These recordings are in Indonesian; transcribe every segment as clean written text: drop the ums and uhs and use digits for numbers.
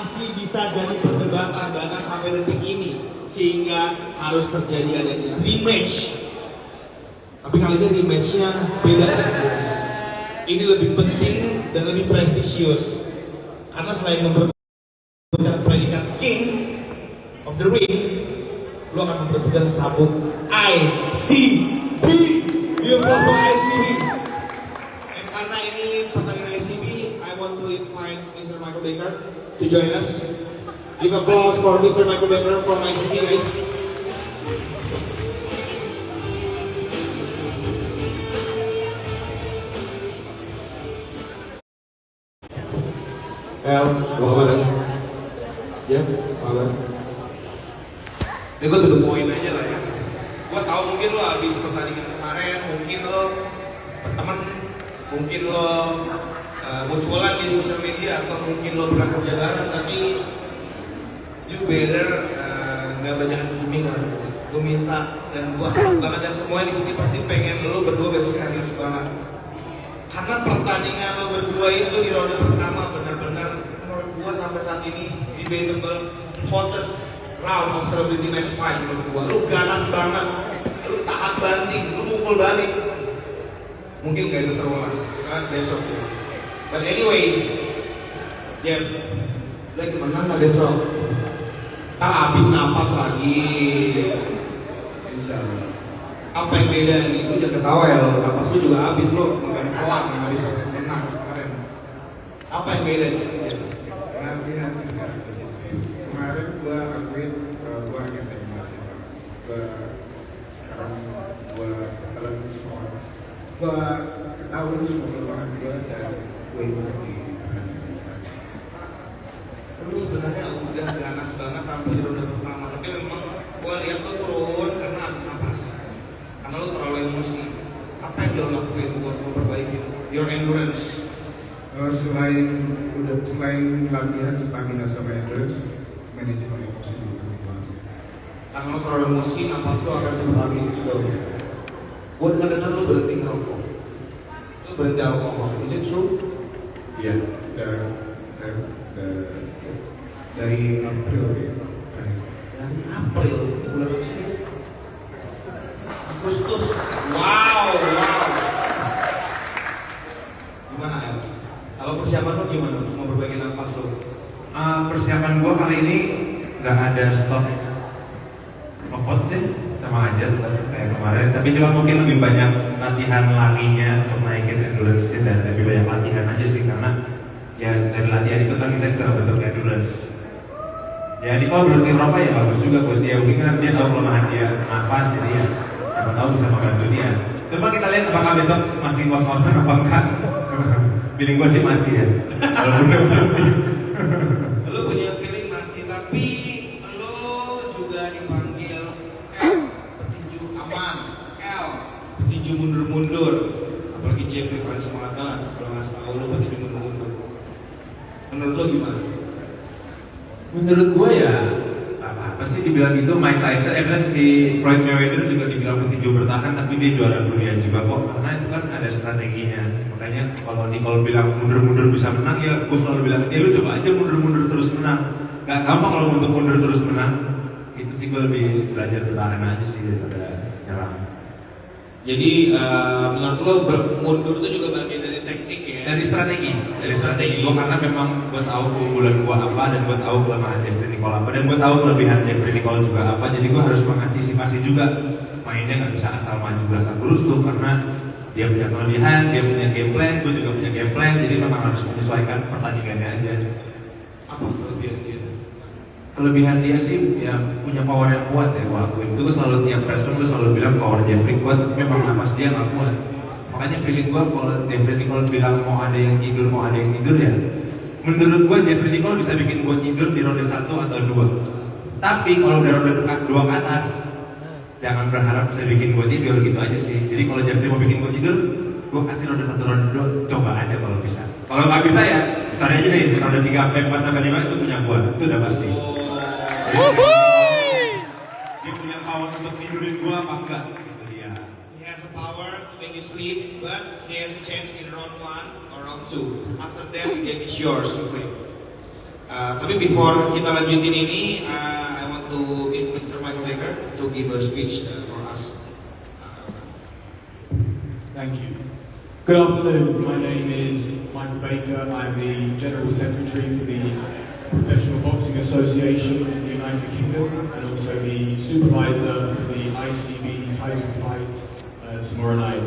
masih bisa jadi perdebatan bahkan sampai detik ini, sehingga harus terjadi adanya rematch. Tapi kali ini rematchnya beda. Ini lebih penting dan lebih prestisius karena selain memperebutkan predikat King of the Ring, lo akan memperebutkan sabuk ICB. Dia berapa ICB? Dan karena ini pertandingan ICB, I want to invite Mr. Michael Baker to join us. Give applause for Mr. Michael Baker from ICB, guys. El, apa kabar? Jeff, apa kabar? Ini gue tuh poin aja lah ya. Gue tahu mungkin lo habis pertandingan kemarin, mungkin lo berteman, mungkin lo munculan di sosial media, atau mungkin lo pernah kerja bareng, tapi you better nggak banyak gaming lah. Gue minta dan gue harap banget dan semua di sini pasti pengen lo berdua besok serius banget. Karena pertandingan lo berdua itu di ronde pertama benar-benar menurut gue sampai saat ini debatable hottest round of celebrity match fight menurut gue. Lo ganas banget, lo tahan banting, lo mukul balik. Mungkin gak itu terulang karena besok ya. But anyway, Jeff, lo gimana nggak besok? Ntar habis napas lagi. Insyaallah. Apa yang beda nih? Lu jangan ketawa ya, lo napas lu juga habis, lo megang selang yang habis menang kemarin. Apa yang beda nih? Nanti kemarin gua akuin gua agak tembak. Sekarang gua ketahui semua. Gua ketahui semua kelemahan gua dan gua ikut di pertandingan sekarang. Lu sebenarnya udah ganas banget tampil di ronde pertama, tapi memang gua lihat lu turun karena habis napas. Karena lu terlalu emosi. Apa yang lo lakuin buat memperbaiki your endurance? Selain latihan stamina sama endurance, manajemen emosi juga penting banget. Karena lo terlalu emosi, napas lo akan cepat habis gitu. Gue dengar lo berhenti ngerokok. Lo berhenti alkohol. Is it true? Iya, dari April ya. Dari April bulan Agustus. Agustus. Wow. Gimana ya? Kalau persiapan lo gimana untuk memperbaiki nafas lo? Persiapan gua kali ini nggak ada stop nge-pot sih, sama aja kayak kemarin. Tapi cuma mungkin lebih banyak latihan larinya untuk naikin endurance dan lebih banyak latihan aja sih, karena ya dari latihan itu kan kita bisa bentuk endurance. Ya ini kalau berhenti merokok ya bagus juga buat dia. Mungkin dia tahu kelemahan dia nafas, jadi ya siapa tahu bisa membantu dia. Coba kita lihat apakah besok masih ngos-ngosan apa enggak. Feeling gue sih masih ya. Kalau udah berhenti. Lo punya feeling masih, tapi lo juga dipanggil L, petinju aman, L, petinju mundur-mundur. Apalagi Jeffrey paling semangat banget kalau ngasih tahu lo petinju mundur-mundur. Menurut lo gimana? Menurut gue ya apa sih dibilang gitu. Mike Tyson, si Floyd Mayweather juga dibilang petinju bertahan, tapi dia juara dunia juga kok, karena itu kan ada strateginya. Makanya kalau bilang mundur-mundur bisa menang, ya gue selalu bilang lu coba aja mundur-mundur terus menang. Gak gampang kalau untuk mundur terus menang. Itu sih gue lebih belajar bertahan aja sih daripada nyerang. Jadi menurut lo mundur itu juga bagian dari teknik ya? Dari strategi gue, karena memang gue tahu keunggulan gue apa, dan gue tahu kelemahan Jeffrey Nicole apa, dan gue tahu kelebihan Jeffrey Nicole juga apa. Jadi gue harus mengantisipasi juga, mainnya nggak bisa asal maju berasa berusuh, karena dia punya kelebihan, dia punya game plan, gue juga punya game plan. Jadi memang harus menyesuaikan pertandingannya aja. Apa kelebihan dia? Kelebihan dia sih ya punya power yang kuat ya. Waktu itu gue selalu tiap press gue selalu bilang power Jeffrey kuat, tapi memang nafas dia nggak kuat. Makanya feeling gue kalau Jeffrey Nicole bilang mau ada yang tidur ya, menurut gue Jeffrey Nicole bisa bikin gue tidur di ronde 1 atau 2. Tapi kalau udah ronde 2 ke atas, jangan berharap bisa bikin gue tidur gitu aja sih. Jadi kalau Jeffrey mau bikin gue tidur, gue kasih ronde 1, ronde 2, coba aja kalau bisa. Kalau nggak bisa ya, misalnya aja nih ronde 3, 4, 5 itu punya gue, itu udah pasti. Dia punya power untuk tidurin gue apa enggak? Itu dia. He has a power to make you sleep, but he has a chance in round 1 or round 2. After that, the game is yours to play. Tapi before kita lanjutin ini, I want to give Mr. Michael Baker to give a speech for us. Thank you. Good afternoon. My name is Michael Baker. I'm the General Secretary for the Professional Boxing Association in the United Kingdom and also the Supervisor for the ICB title fight tomorrow night.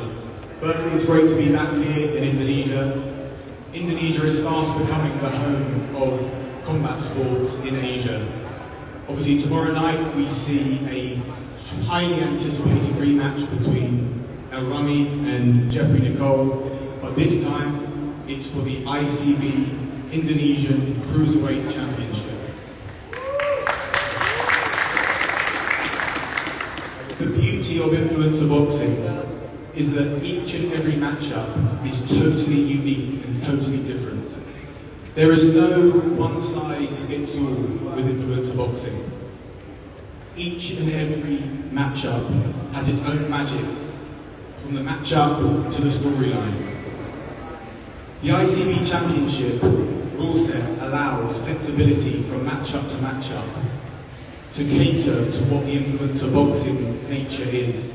Firstly, it's great to be back here in Indonesia. Indonesia is fast becoming the home of combat sports in Asia. Obviously, tomorrow night we see a highly anticipated rematch between El Rami and Jeffrey Nicole, but this time it's for the ICB Indonesian Cruiserweight Championship. The beauty of influencer boxing is that each and every matchup is totally unique and totally different. There is no one-size-fits-all with influencer boxing. Each and every matchup has its own magic, from the matchup to the storyline. The ICB Championship rule set allows flexibility from matchup to matchup to cater to what the influencer boxing nature is.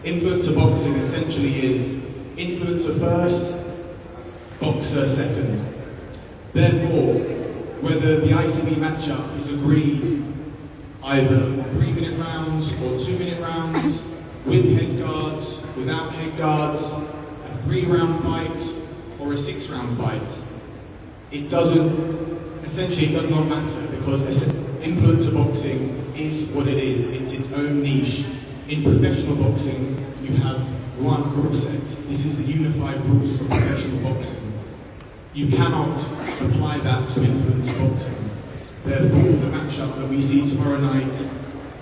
Influencer boxing essentially is influencer first, boxer second. Therefore, whether the ICB matchup is agreed either 3-minute rounds or 2-minute rounds, with head guards, without head guards, a 3-round fight or a 6-round fight, it does not matter, because influencer boxing is what it is. It's its own niche. In professional boxing, you have one rule set. This is the unified rules of professional boxing. You cannot apply that to influencer boxing. Therefore, the matchup that we see tomorrow night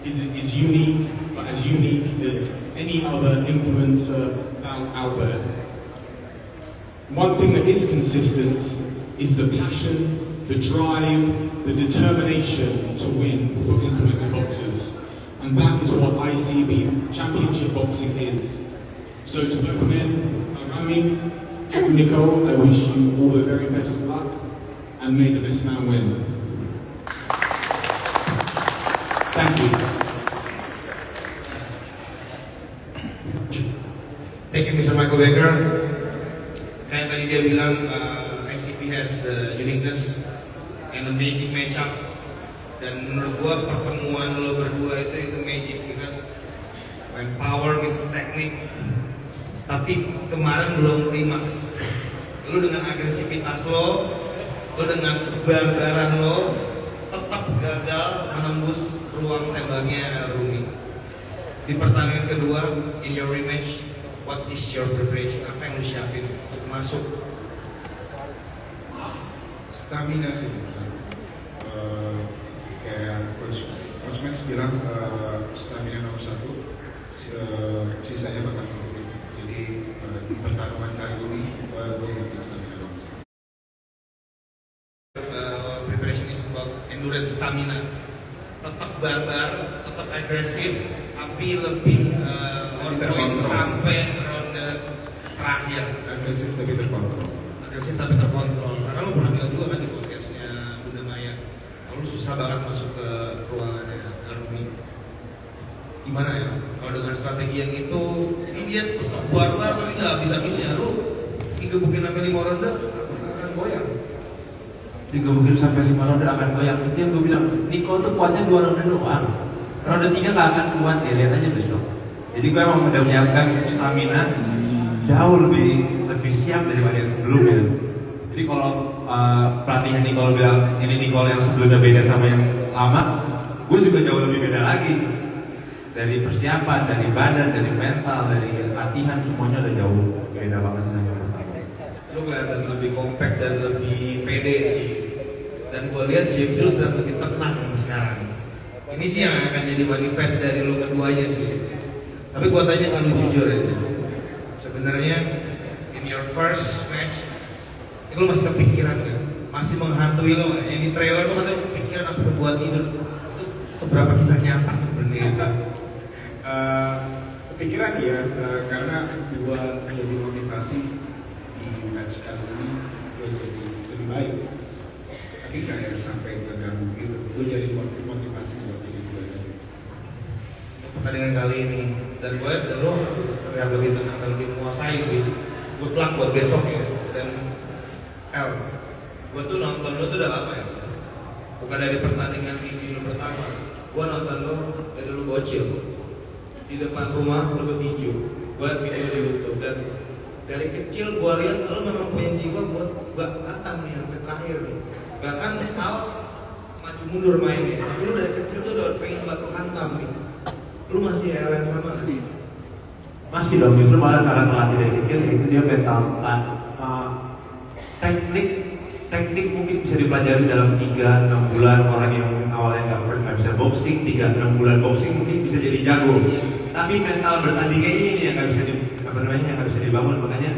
is unique, but as unique as any other influencer out there. One thing that is consistent is the passion, the drive, the determination to win for influencer boxers. And that is what ICB Championship Boxing is. So to both men, Rami, Nicole, I wish you all the very best of luck, and may the best man win. Thank you. Thank you, Mr. Michael Baker. Kayak tadi dia bilang, ICB has the uniqueness and the magic matchup. Dan menurut gua pertemuan lo berdua itu is a magic, because when power meets technique. Tapi kemarin belum klimaks. Lo dengan agresivitas lo dengan kebarbaran lo, tetap gagal menembus ruang tembaknya El Rumi. Di pertandingan kedua, in your rematch, what is your preparation? Apa yang lo siapin untuk masuk? Stamina sih. Kayak Coach Max bilang, stamina nomor 1, sisanya bakal menentukan. Jadi di pertarungan kali ini gue yakin stamina nomor 1. Preparation is about endurance, stamina. Tetap barbar, tetap agresif, tapi lebih on point sampai ronde terakhir. Agresif tapi terkontrol. Agresif tapi terkontrol. Karena lo pernah bilang juga kan di podcastnya Bunda Maya, lo susah banget masuk ke ruangannya Arumi. Gimana ya? Kalau dengan strategi yang itu, ini dia tetap barbar tapi nggak habis-habisnya. Lo digebukin sampai 5 ronde akan goyang. Digebukin sampai 5 ronde akan goyang. Itu yang gue bilang, Nicole tuh kuatnya 2 ronde doang. Ronde 3 nggak akan kuat ya, lihat aja besok. Jadi gue emang udah menyiapkan stamina jauh lebih siap daripada yang sebelumnya. Jadi kalau pelatihan Nicole bilang ini Nicole yang sebelumnya beda sama yang lama, gue juga jauh lebih beda lagi. Dari persiapan, dari badan, dari mental, dari latihan, semuanya udah jauh beda banget sama yang pertama. Lu kelihatan lebih compact dan lebih pede sih. Dan gue lihat Jeffrey lu terlihat lebih tenang sekarang. Ini sih yang akan jadi manifest dari lu keduanya sih. Tapi gue tanya kalau lu jujur ya, sebenarnya in your first match itu lu masih kepikiran kan? Masih menghantui lo nggak? Yang di trailer lu katanya kepikiran apa buat tidur. Itu seberapa kisah nyata sebenarnya? Kepikiran ya, karena gue jadi motivasi di match kali ini gue jadi lebih baik. yakin nggak ya sampai ke dan mungkin itu jadi motivasi buat jadi juara. Pertandingan kali ini dan gue lo terlihat lebih tenang dan lebih menguasai sih. Good luck buat besok ya. Dan gue tuh nonton lo tuh udah lama ya. Bukan dari pertandingan TV lo pertama. Gue nonton lo dari lo bocil di depan rumah lo bertinju. Gue liat video di YouTube dan dari kecil gue lihat lo memang punya jiwa buat hantam nih sampai terakhir nih. Bahkan Al maju mundur mainnya. Tapi lo dari kecil tuh udah pengen baku hantam nih. Lu masih yang sama gak sih? Masih dong, justru malah karena terlatih dari kecil itu dia mental teknik mungkin bisa dipelajari dalam 3-6 bulan. Orang yang awalnya nggak bisa boxing 3-6 bulan boxing mungkin bisa jadi jago. Tapi mental bertandingnya ini yang nggak bisa yang nggak bisa dibangun. Makanya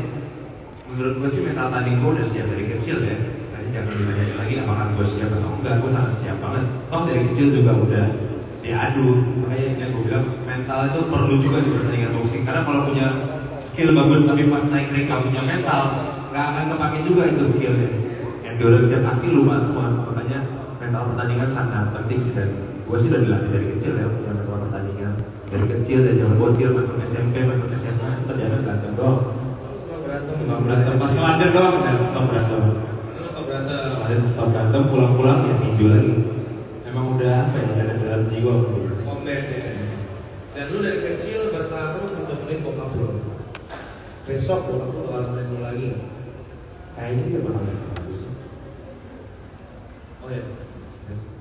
menurut gue sih mental tanding gue udah siap dari kecil ya. Jadi jangan ditanya lagi apakah gue siap atau enggak. Gue sangat siap banget. Dari kecil juga udah diadu. Makanya yang gue bilang mental itu perlu juga di pertandingan boxing. Karena kalau punya skill bagus tapi pas naik ring gak punya mental, nggak akan kepake juga itu skillnya. Endurance pasti lupa semua. Makanya mental pertandingan sangat penting sih. Dan gue sih udah dilatih dari kecil ya punya mental pertandingan. Dari kecil dari zaman bocil masuk SMP masuk SMA itu terjadi berantem doang. Berantem pas keladen doang dan stop berantem. Stop berantem pulang-pulang ya tinju lagi. Emang udah apa ya, ada dalam jiwa Komben ya. Dan lu dari kecil bertarung untuk nemenin bokap lu. Besok bokap lu bakal nemenin lu lagi. kayaknya dia bakal bagus. Oh ya.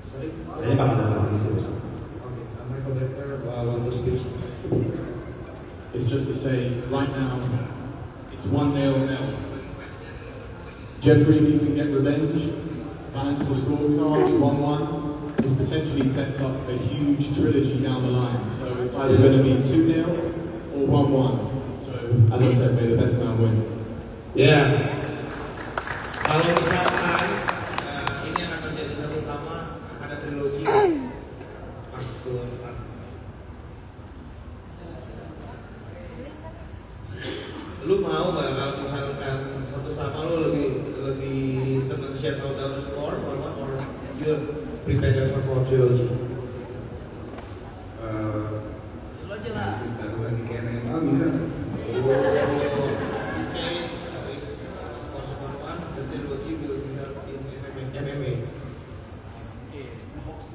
Sorry. Kayaknya bakal bagus besok. Okay, Michael Becker want to speak. It's just to say, right now, it's 1-0 now. Jeffrey, if you can get revenge, balance the scorecards, 1-1. This potentially sets up a huge trilogy down the line. So it's either going to be 2-0 or 1-1. So as I said, may the best man win. Ya. Kalau misalkan ini akan terjadi satu sama ada trilogi masuk. Lu mau nggak kalau misalkan satu sama lu lebih seneng share down score or you prepare for trilogy? Trilogi lah. Kita lagi kayak MMA bisa.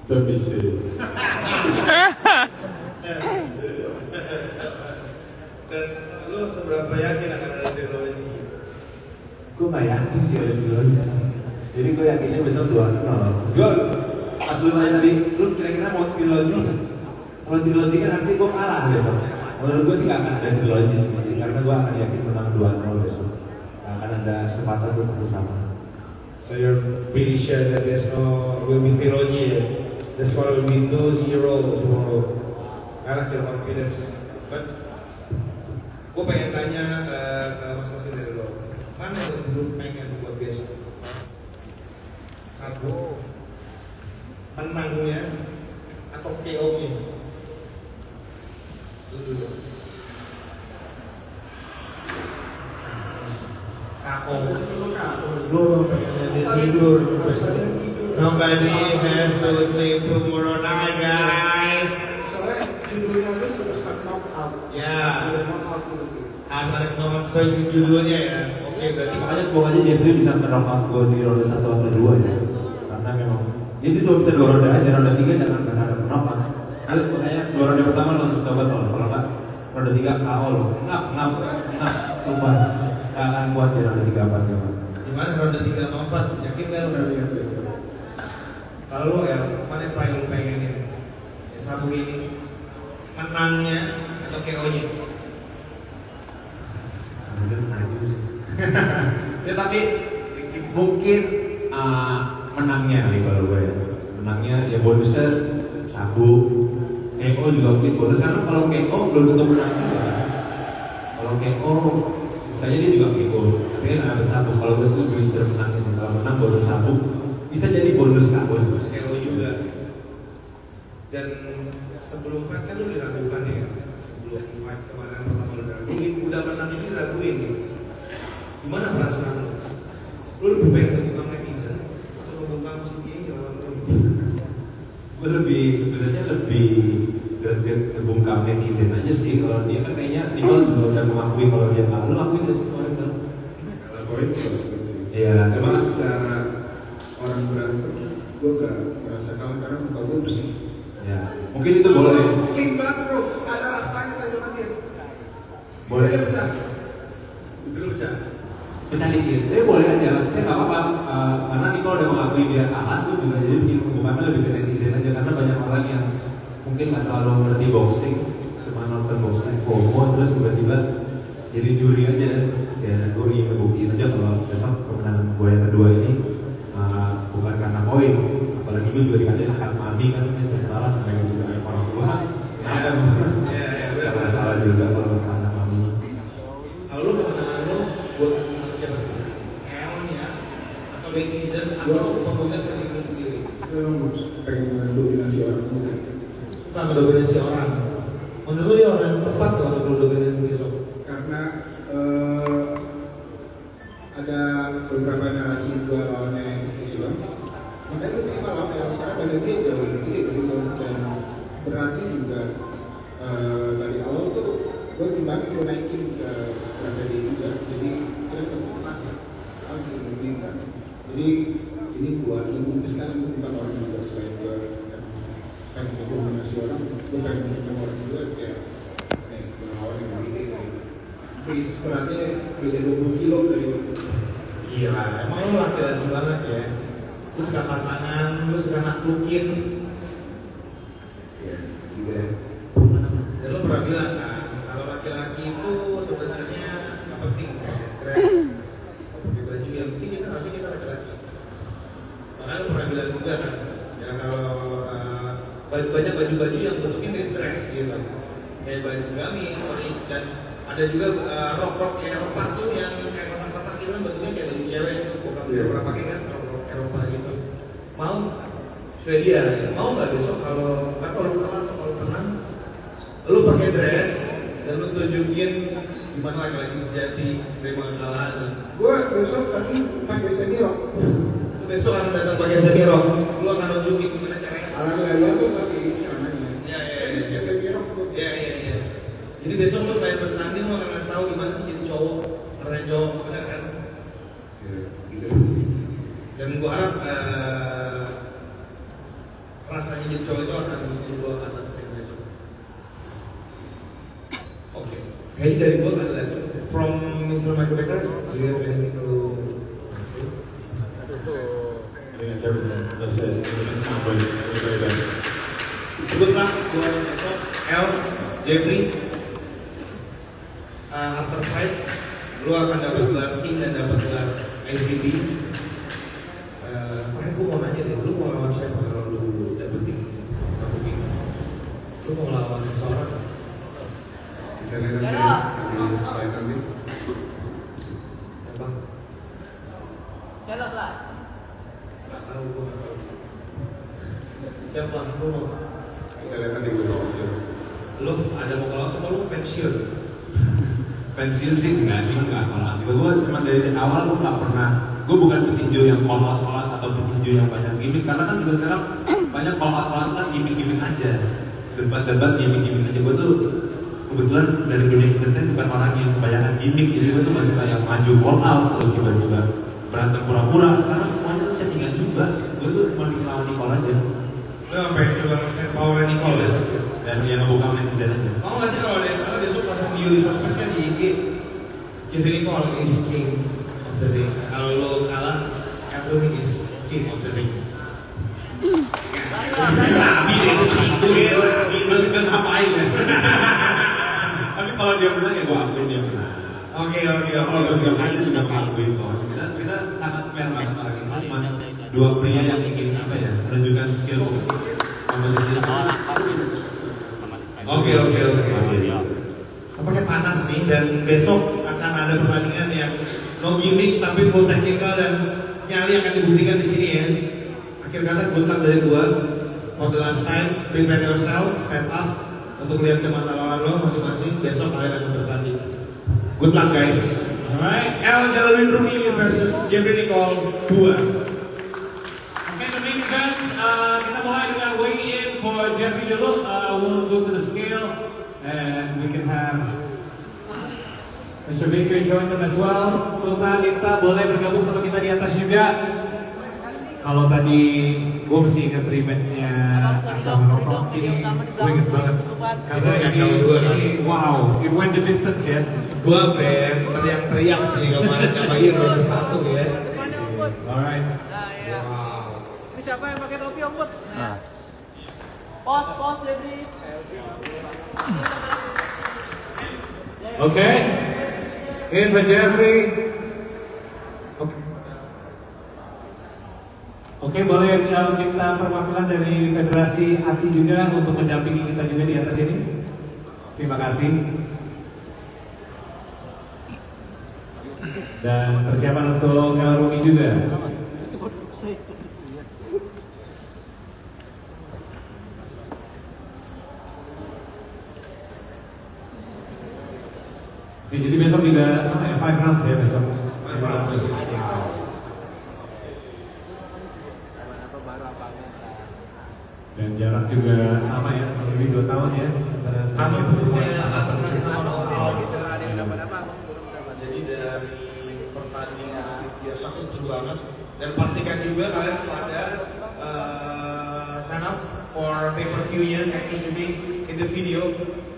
Don't be silly. Dan lu seberapa yakin akan ada trilogi? Gue gak yakin sih ada trilogi. Jadi gue yakinnya besok 2-0. Gue pas lu tanya tadi, lu kira-kira mau trilogi nggak? Kalau trilogi kan nanti gue kalah besok. Menurut gue sih gak akan ada trilogi sih, karena gue akan yakin menang 2-0 besok. Gak akan ada kesempatan gue satu sama. So you're pretty sure that there's no will be trilogy. The score will be 2-0 tomorrow. I like your confidence. But gue pengen tanya ke Mas Masin dari lo, mana yang dulu pengen buat besok? Satu, menangnya atau KO-nya? Itu dulu. KO. Lu pengen tidur. Nobody has to sleep tomorrow night, guys. Soalnya judulnya itu sudah knock out. Ya. Sudah knock out dulu. Anak nomor judulnya ya. Oke, berarti Makanya semoga aja Jeffrey bisa menerapkan gue di roda 1 atau 2 ya. Karena memang ini cuma bisa 2 roda aja, roda 3 jangan berharap penopang. Nanti makanya 2 roda pertama lo harus coba tol, kalau enggak roda 3 KO lo. Ngap, sumpah. Gak akan kuat ya roda 3 4 ya. gimana roda 3 sama 4? Yakin gak lu? Kalau lu ya, mana yang paling lu pengenin? Ya, Sabu ini menangnya atau KO-nya? Ya tapi mungkin menangnya nih kalau gue ya. Menangnya ya bonusnya Sabu. KO juga mungkin bonus karena kalau KO belum tentu menang juga. Kalau KO misalnya dia juga KO, tapi kan ada Sabu. Kalau gue sih lebih menangnya sih. Kalau menang bonus Sabu bisa jadi bonus KO. Bonus KO juga. Dan sebelum fight kan lu diragukan ya. Sebelum fight kemarin pertama lu diraguin, udah menang ini diraguin gitu. Gimana perasaan lu? Lu lebih pengen membungkam netizen atau membungkam Gue sebenarnya lebih ngebungkam netizen aja sih. Kalau dia kan kayaknya Nicole juga udah mengakui kalau dia nggak, lu akui nggak sih kemarin kan? Kalau poin Iya, tapi emang secara orang berantem, gue gak merasa kalah karena muka gue bersih. ya mungkin itu boleh. Clean banget bro, ada rasanya tajaman dia. Boleh. Dia pecah. Belum pecah. Pecah dikit, boleh aja, maksudnya nggak apa-apa. Karena Nicole udah mengakui dia kalah, gue juga jadi bikin pembukaannya lebih ke netizen aja. Karena banyak orang yang mungkin nggak terlalu ngerti boxing, cuma nonton boxing FOMO, terus tiba-tiba jadi juri aja. Ya gue ingin ngebuktiin aja kalau besok kemenangan gue yang kedua ini bukan karena poin. Apalagi gue juga dikatain akan mami kan, itu salah, mereka juga orang tua. Karena salah juga kalau anak mami. Kalau lu kemenangan lu buat siapa sih? Elnya atau netizen atau penggugat dari lu sendiri? Memang pengen mendominasi orang juga. Suka mendominasi orang. Menurut lu ya orang yang tepat tuh untuk lu dominasi besok. Karena ada beberapa narasi gue lawannya Siswa. Makanya gue terima lawan karena badan dia jauh lebih gede gitu, dan beratnya juga dari awal tuh gue timbangin, gue naikin ke berat dia juga, jadi dia tempat ya, aku lebih kan. Jadi ini buat mungkin sekarang gue timbang orang juga, selain gue pengen mendominasi orang, gue pengen mendominasi orang juga kayak lawan yang lebih gede. Base beratnya beda 20 kilo dari Gila, emang lu laki-laki banget ya. Lu suka tantangan, lu suka naklukin. ya juga ya. Dan lu pernah bilang kan, kalau laki-laki itu sebenarnya nggak penting dress, pakai baju yang penting kita harusnya kita laki-laki. Makanya lu pernah bilang juga kan, ya kalau banyak baju-baju yang bentuknya mirip dress gitu, kayak baju gamis, dan ada juga rok-rok kayak Eropa tuh yang kayak kotak-kotak gitu kan, bentuknya kayak baju cewek, bukan pernah pakai kan rok Eropa gitu. Mau Swedia, mau nggak besok kalau kalah atau kalau menang, lu pakai dress dan lu tunjukin gimana laki-laki sejati terima kekalahan. Gue besok tadi pakai semi-rok. Lu besok akan datang pakai semi-rok, lu akan tunjukin gimana caranya. Ala-ala tuh pakai celananya. Iya. Pakai semi-rok tuh. Iya. Jadi besok lu selain bertanding lu akan ngasih tahu gimana sih jadi cowok, karena cowok, benar kan? Ya, gitu. Dan gua harap rasanya jadi cowok itu akan menjadi gua atas tim besok. Oke. Kayaknya dari gua ada lagi. From Mr. Michael Becker, do you have anything to say? I think that's everything. That's it. It's not great. It's very bad. Good luck buat besok. El, Jeffrey, after fight, lu akan dapat gelar King dan dapat gelar ICB. Makanya gue mau nanya deh, lu mau lawan siapa kalau lu dapetin satu King? Lu mau lawan seorang? Kita lihat nanti di slide nanti. Siapa? Jelas lah. Gak tahu, gue gak tahu. Siapa? Lu mau? Kita lihat nanti gue bawa siapa. Lu ada mau kalah atau lu pensiun? Pensiun sih enggak, cuma enggak kalah. Gue cuma dari awal gue nggak pernah, gue bukan petinju yang kolot-kolot atau petinju yang banyak gimmick, karena kan juga sekarang banyak kolot-kolot kan gimmick-gimmick aja, debat-debat gimmick-gimmick aja. Gue tuh kebetulan dari dunia entertain bukan orang yang kebanyakan gimmick, jadi gue tuh masih kayak maju all out terus tiba-tiba berantem pura-pura, karena semuanya tuh settingan juga. Gue tuh cuma bikin lawan Nicole aja. Lu sampai coba ngerasain power Nicole besok ya? Dan yang ngebuka netizen aja. Mau gak sih kalau ada yang kalah besok pasang video di sosmednya di IG Jeffrey Nicole is king of the ring. Kalau lo kalah, Edwin is king of the ring. Sabi deh itu itu ya, itu kan ngapain ya? Tapi kalau dia menang ya gue akuin dia menang. Oke. Kalau gue juga kalah juga gue akuin kok. Kita sangat fair banget orang ini. Cuma dua pria yang ingin apa ya, menunjukkan skill kompetitif. Oke. Tampaknya panas nih, dan besok akan ada pertandingan yang no gimmick tapi full technical dan nyali akan dibuktikan di sini ya. Akhir kata good luck dari gua. For the last time, prepare yourself, step up untuk lihat ke mata lawan lo masing-masing. Besok kalian akan bertanding. Good luck guys. Alright, El Jalwin Rumi versus Jeffrey Nicole 2. Oke, the main event dulu. We'll go to the scale and we can have Mr. Baker join them as well. Sultan, Nita boleh bergabung sama kita di atas juga. Kalau tadi gue mesti ingat rematch-nya Aksa Monokong, ini gue inget banget. Karena ini wow, it went the distance ya. Gue teriak-teriak sih kemarin ngapain nomor 1 ya. Alright. Wow. Ini siapa yang pakai topi Om Bud? Pos, Jeffrey. Okay. In for Jeffrey. Oke, boleh kita perwakilan dari Federasi Ati juga untuk mendampingi kita juga di atas ini. Terima kasih. Dan persiapan untuk El Rumi juga. Oke, jadi besok juga sama ya, 5 rounds ya besok. 5 rounds. Dan jarak juga sama ya, lebih 2 tahun ya. Sama posisinya Aksa sama Nova. Jadi dari pertandingan dia status seru banget. Dan pastikan juga kalian pada sign up for pay-per-view-nya exclusively in the video.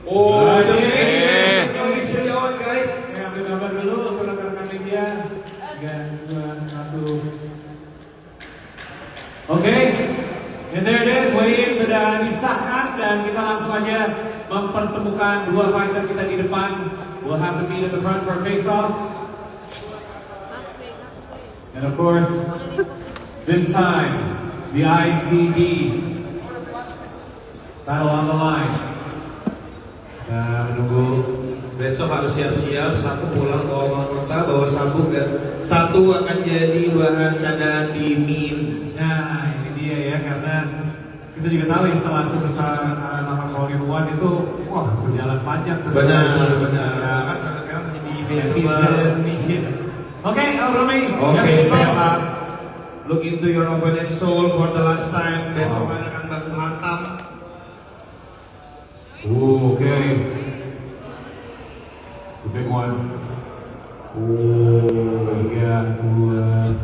Oh, the main event is really on, guys. Ambil gambar dulu untuk rekan-rekan media. 3, 2, 1. Oke, and there it is, weigh-in sudah disahkan dan kita langsung aja mempertemukan dua fighter kita di depan. We'll have the meet at the front for a face-off. And of course, this time, the ICD title on the line. Nah, menunggu. Besok harus siap-siap, satu pulang bawa kota, bawa sabuk, dan satu akan jadi bahan cadangan di min. Nah, ini dia ya, karena kita juga tahu ya setelah Superstar Nova Volume 1 itu, wah berjalan panjang. Benar. Kan sampai sekarang masih di episode. Oke, El Rumi. Oke, step up. Look into your opponent's soul for the last time. Besok kalian akan baku hantam. Oke. The big one. Yeah, 2, 1,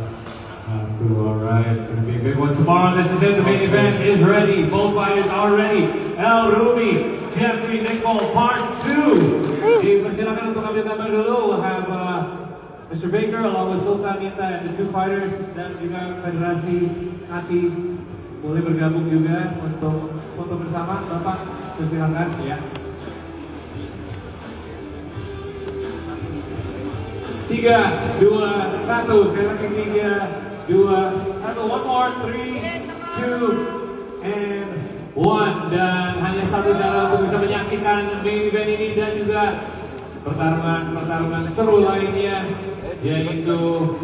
alright. It's gonna be a big one tomorrow. This is it. The main event is ready. Both fighters are ready. El Rumi, Jeffrey Nicole, part 2. Dipersilakan untuk ambil gambar dulu. We'll have Mr. Baker along with Sultan Nita and the 2 fighters dan juga Federasi Ati boleh bergabung juga untuk foto bersama. Bapak, persilakan ya. 3, 2, 1. Sekali lagi 3, 2, 1. One more. 3, 2, and 1. Dan hanya satu cara untuk bisa menyaksikan main event ini dan juga pertarungan seru lainnya, yaitu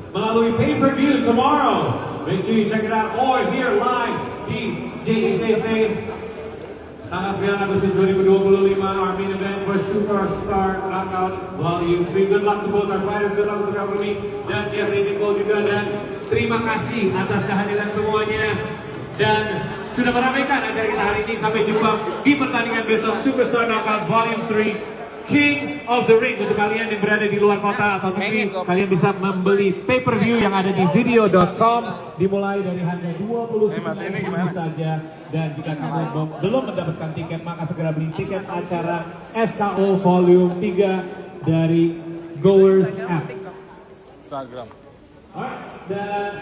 melalui pay-per-view tomorrow. Make sure you check it out or here live di JECC tanggal 9 Agustus 2025, our main event for Superstar Knockout Volume 3. Good luck to both our fighters, good luck to El Rumi dan Jeffrey Nicole juga, dan terima kasih atas kehadiran semuanya dan sudah meramaikan acara kita hari ini. Sampai jumpa di pertandingan besok Superstar Knockout Volume 3 King of the Ring. Untuk kalian yang berada di luar kota atau negeri, kalian bisa membeli pay-per-view yang ada di video.com dimulai dari harga 29.000 saja. Dan jika kamu belum mendapatkan tiket, maka segera beli tiket acara SKO Volume 3 dari Goers App. Instagram. Alright, dan